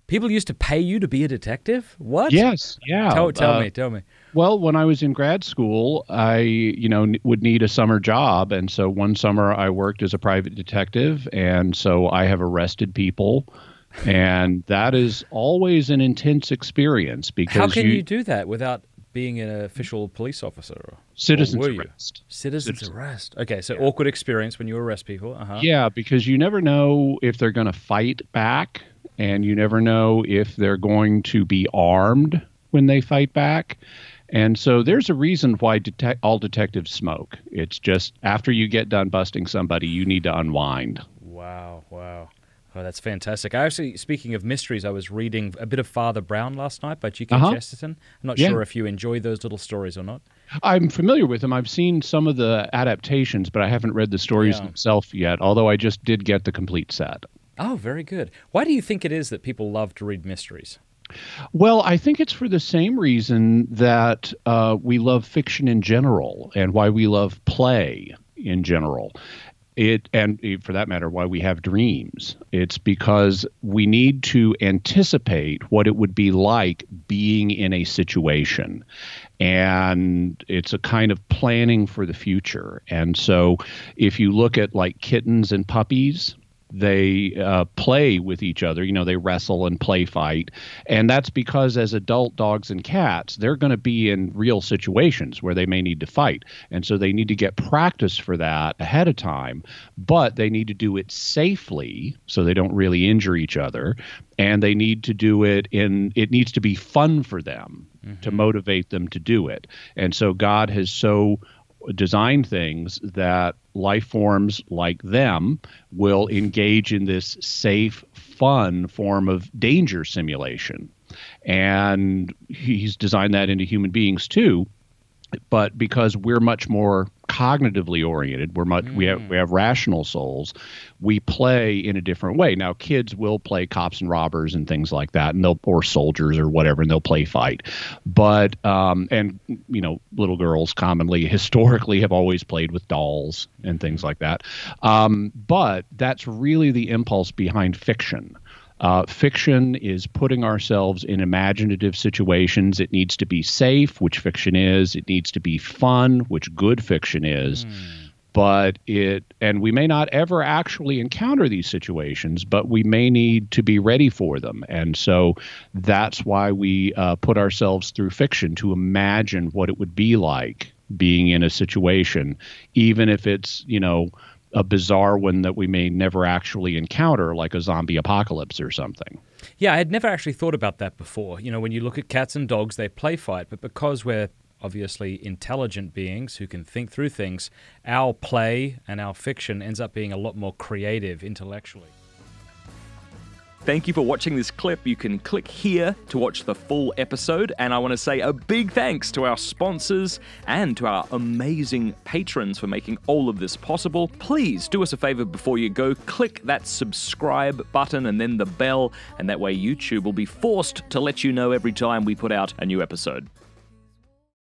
People used to pay you to be a detective? What? Yes, yeah. Tell me. Well, when I was in grad school, I, would need a summer job. And so one summer I worked as a private detective. And so I have arrested people. And that is always an intense experience because How can you do that without being an official police officer? Citizen's arrest. Citizen's arrest. Okay, so awkward experience when you arrest people. Uh-huh. Yeah, because you never know if they're going to fight back, and you never know if they're going to be armed when they fight back. And so there's a reason why all detectives smoke. It's just after you get done busting somebody, you need to unwind. Wow. Oh, that's fantastic. Speaking of mysteries, I was reading a bit of Father Brown last night by G.K. Chesterton. I'm not sure if you enjoy those little stories or not. I'm familiar with them. I've seen some of the adaptations, but I haven't read the stories themselves yet, although I just did get the complete set. Oh, very good. Why do you think it is that people love to read mysteries? Well, I think it's for the same reason that we love fiction in general and why we love play in general. And for that matter, why we have dreams. It's because we need to anticipate what it would be like being in a situation. And it's a kind of planning for the future. And so if you look at like kittens and puppies, they play with each other. They wrestle and play fight. And that's because as adult dogs and cats, they're going to be in real situations where they may need to fight. And so they need to get practice for that ahead of time. But they need to do it safely so they don't really injure each other. And they need to do it it needs to be fun for them to motivate them to do it. And so God has so design things that life forms like them will engage in this safe, fun form of danger simulation. And he's designed that into human beings too. But because we're much more cognitively oriented, we have rational souls, we play in a different way. Now, kids will play cops and robbers and things like that, or soldiers or whatever, and they'll play fight. But little girls commonly, historically, have always played with dolls and things like that. But that's really the impulse behind fiction. Fiction is putting ourselves in imaginative situations. It needs to be safe, which fiction is. It needs to be fun, which good fiction is. And we may not ever actually encounter these situations, but we may need to be ready for them. And so that's why we put ourselves through fiction, to imagine what it would be like being in a situation, even if it's, a bizarre one that we may never actually encounter, like a zombie apocalypse or something. Yeah, I had never actually thought about that before. When you look at cats and dogs, they play fight, but because we're obviously intelligent beings who can think through things, our play and our fiction ends up being a lot more creative intellectually. Thank you for watching this clip. You can click here to watch the full episode. And I want to say a big thanks to our sponsors and to our amazing patrons for making all of this possible. Please do us a favor before you go. Click that subscribe button and then the bell. And that way YouTube will be forced to let you know every time we put out a new episode.